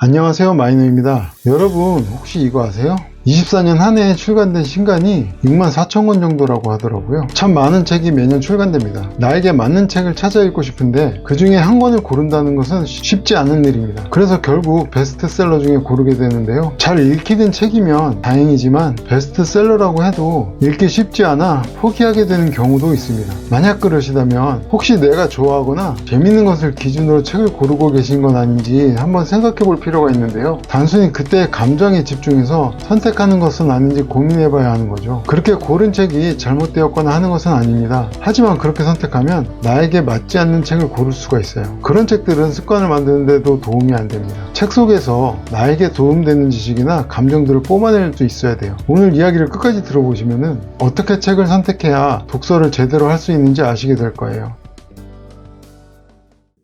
안녕하세요, 마이너입니다. 여러분 혹시 이거 아세요? 24년 한 해에 출간된 신간이 64,000권 정도라고 하더라고요. 참 많은 책이 매년 출간됩니다. 나에게 맞는 책을 찾아 읽고 싶은데 그 중에 한 권을 고른다는 것은 쉽지 않은 일입니다. 그래서 결국 베스트셀러 중에 고르게 되는데요. 잘 읽히는 책이면 다행이지만 베스트셀러라고 해도 읽기 쉽지 않아 포기하게 되는 경우도 있습니다. 만약 그러시다면 혹시 내가 좋아하거나 재밌는 것을 기준으로 책을 고르고 계신 건 아닌지 한번 생각해 볼 필요가 있는데요. 단순히 그때의 감정에 집중해서 선택하는 것은 아닌지 고민해 봐야 하는 거죠. 그렇게 고른 책이 잘못되었거나 하는 것은 아닙니다. 하지만 그렇게 선택하면 나에게 맞지 않는 책을 고를 수가 있어요. 그런 책들은 습관을 만드는 데도 도움이 안 됩니다. 책 속에서 나에게 도움되는 지식이나 감정들을 뽑아낼 수 있어야 돼요. 오늘 이야기를 끝까지 들어보시면은 어떻게 책을 선택해야 독서를 제대로 할 수 있는지 아시게 될 거예요.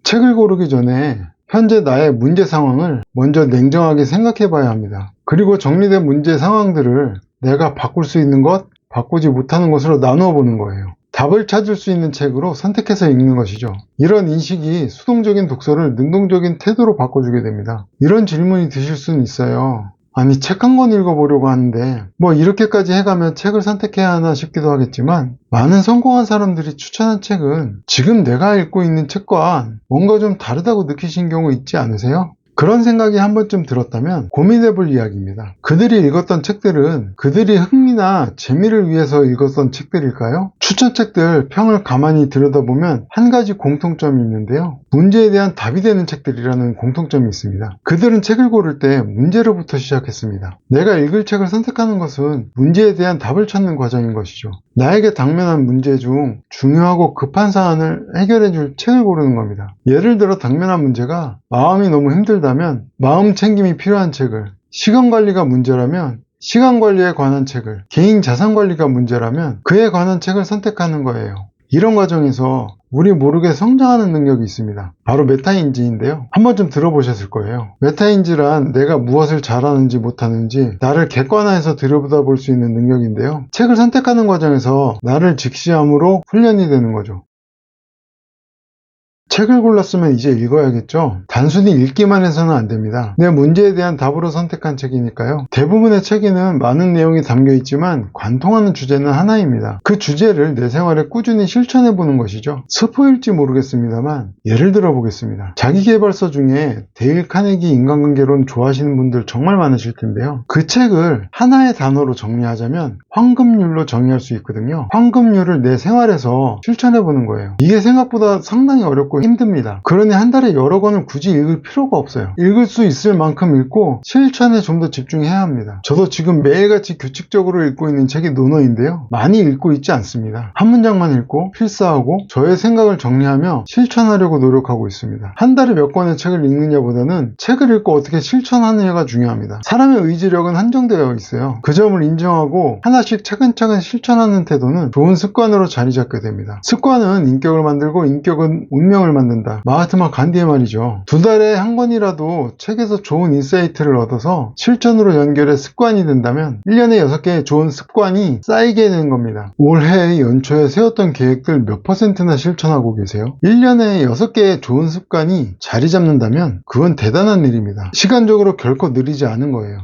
책을 고르기 전에 현재 나의 문제 상황을 먼저 냉정하게 생각해 봐야 합니다. 그리고 정리된 문제 상황들을 내가 바꿀 수 있는 것, 바꾸지 못하는 것으로 나누어 보는 거예요. 답을 찾을 수 있는 책으로 선택해서 읽는 것이죠. 이런 인식이 수동적인 독서를 능동적인 태도로 바꿔주게 됩니다. 이런 질문이 드실 수는 있어요. 아니, 책 한 권 읽어보려고 하는데 뭐 이렇게까지 해가면 책을 선택해야 하나 싶기도 하겠지만, 많은 성공한 사람들이 추천한 책은 지금 내가 읽고 있는 책과 뭔가 좀 다르다고 느끼신 경우 있지 않으세요? 그런 생각이 한 번쯤 들었다면 고민해 볼 이야기입니다. 그들이 읽었던 책들은 그들이 흥미나 재미를 위해서 읽었던 책들일까요? 추천책들 평을 가만히 들여다보면 한 가지 공통점이 있는데요. 문제에 대한 답이 되는 책들이라는 공통점이 있습니다. 그들은 책을 고를 때 문제로부터 시작했습니다. 내가 읽을 책을 선택하는 것은 문제에 대한 답을 찾는 과정인 것이죠. 나에게 당면한 문제 중 중요하고 급한 사안을 해결해 줄 책을 고르는 겁니다. 예를 들어 당면한 문제가 마음이 너무 힘들다면 마음 챙김이 필요한 책을, 시간 관리가 문제라면 시간 관리에 관한 책을, 개인 자산 관리가 문제라면 그에 관한 책을 선택하는 거예요. 이런 과정에서 우리 모르게 성장하는 능력이 있습니다. 바로 메타인지인데요. 한 번쯤 들어보셨을 거예요. 메타인지란 내가 무엇을 잘하는지 못하는지 나를 객관화해서 들여다볼 수 있는 능력인데요. 책을 선택하는 과정에서 나를 직시함으로 훈련이 되는 거죠. 책을 골랐으면 이제 읽어야겠죠? 단순히 읽기만 해서는 안 됩니다. 내 문제에 대한 답으로 선택한 책이니까요. 대부분의 책에는 많은 내용이 담겨 있지만 관통하는 주제는 하나입니다. 그 주제를 내 생활에 꾸준히 실천해 보는 것이죠. 스포일지 모르겠습니다만 예를 들어 보겠습니다. 자기계발서 중에 데일 카네기 인간관계론 좋아하시는 분들 정말 많으실 텐데요. 그 책을 하나의 단어로 정리하자면 황금률로 정의할 수 있거든요. 황금률을 내 생활에서 실천해 보는 거예요. 이게 생각보다 상당히 어렵고 힘듭니다. 그러니 한 달에 여러 권을 굳이 읽을 필요가 없어요. 읽을 수 있을 만큼 읽고 실천에 좀 더 집중해야 합니다. 저도 지금 매일같이 규칙적으로 읽고 있는 책이 논어인데요. 많이 읽고 있지 않습니다. 한 문장만 읽고 필사하고 저의 생각을 정리하며 실천하려고 노력하고 있습니다. 한 달에 몇 권의 책을 읽느냐보다는 책을 읽고 어떻게 실천하느냐가 중요합니다. 사람의 의지력은 한정되어 있어요. 그 점을 인정하고 하나씩 차근차근 실천하는 태도는 좋은 습관으로 자리 잡게 됩니다. 습관은 인격을 만들고 인격은 운명을 만든다. 마하트마 간디의 말이죠. 두 달에 한 권이라도 책에서 좋은 인사이트를 얻어서 실천으로 연결해 습관이 된다면 1년에 6개의 좋은 습관이 쌓이게 되는 겁니다. 올해 연초에 세웠던 계획들 몇 %나 실천하고 계세요? 1년에 6개의 좋은 습관이 자리 잡는다면 그건 대단한 일입니다. 시간적으로 결코 느리지 않은 거예요.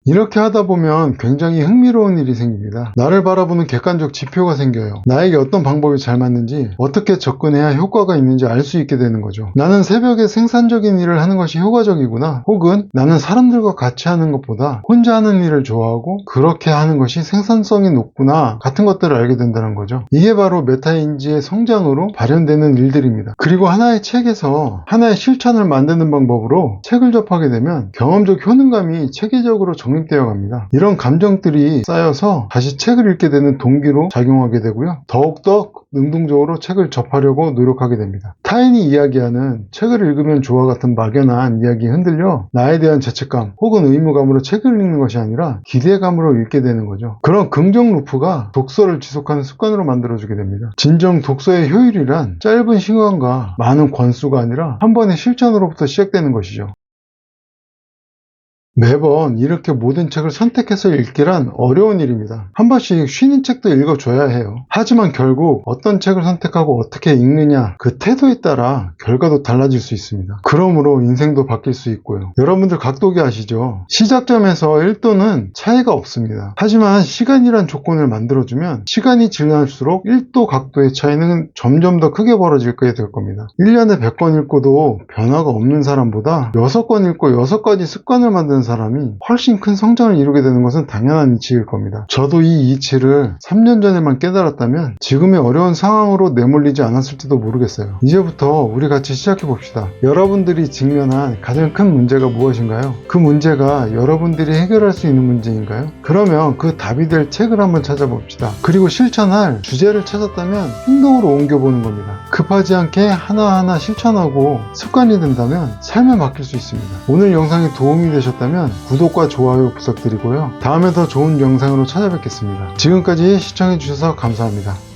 이렇게 하다 보면 굉장히 흥미로운 일이 생깁니다. 나를 바라보는 객관적 지표가 생겨요. 나에게 어떤 방법이 잘 맞는지, 어떻게 접근해야 효과가 있는지 알 수 있게 되는 거죠. 나는 새벽에 생산적인 일을 하는 것이 효과적이구나, 혹은 나는 사람들과 같이 하는 것보다 혼자 하는 일을 좋아하고 그렇게 하는 것이 생산성이 높구나 같은 것들을 알게 된다는 거죠. 이게 바로 메타인지의 성장으로 발현되는 일들입니다. 그리고 하나의 책에서 하나의 실천을 만드는 방법으로 책을 접하게 되면 경험적 효능감이 체계적으로 정립되어 갑니다. 이런 감정들이 쌓여서 다시 책을 읽게 되는 동기로 작용하게 되고요. 더욱더 능동적으로 책을 접하려고 노력하게 됩니다. 타인이 이야기하는 책을 읽으면 좋아 같은 막연한 이야기에 흔들려 나에 대한 죄책감 혹은 의무감으로 책을 읽는 것이 아니라 기대감으로 읽게 되는 거죠. 그런 긍정 루프가 독서를 지속하는 습관으로 만들어주게 됩니다. 진정 독서의 효율이란 짧은 시간과 많은 권수가 아니라 한 번의 실천으로부터 시작되는 것이죠. 매번 이렇게 모든 책을 선택해서 읽기란 어려운 일입니다. 한 번씩 쉬는 책도 읽어줘야 해요. 하지만 결국 어떤 책을 선택하고 어떻게 읽느냐, 그 태도에 따라 결과도 달라질 수 있습니다. 그러므로 인생도 바뀔 수 있고요. 여러분들 각도기 아시죠? 시작점에서 1도는 차이가 없습니다. 하지만 시간이란 조건을 만들어주면 시간이 지날수록 1도 각도의 차이는 점점 더 크게 벌어지게 될 겁니다. 1년에 100권 읽고도 변화가 없는 사람보다 6권 읽고 6가지 습관을 만드는 사람이 훨씬 큰 성장을 이루게 되는 것은 당연한 이치일 겁니다. 저도 이 이치를 3년 전에만 깨달았다면 지금의 어려운 상황으로 내몰리지 않았을지도 모르겠어요. 이제부터 우리 같이 시작해 봅시다. 여러분들이 직면한 가장 큰 문제가 무엇인가요? 그 문제가 여러분들이 해결할 수 있는 문제인가요? 그러면 그 답이 될 책을 한번 찾아봅시다. 그리고 실천할 주제를 찾았다면 행동으로 옮겨보는 겁니다. 급하지 않게 하나하나 실천하고 습관이 된다면 삶을 바뀔 수 있습니다. 오늘 영상이 도움이 되셨다면 구독과 좋아요 부탁드리고요. 다음에 더 좋은 영상으로 찾아뵙겠습니다. 지금까지 시청해주셔서 감사합니다.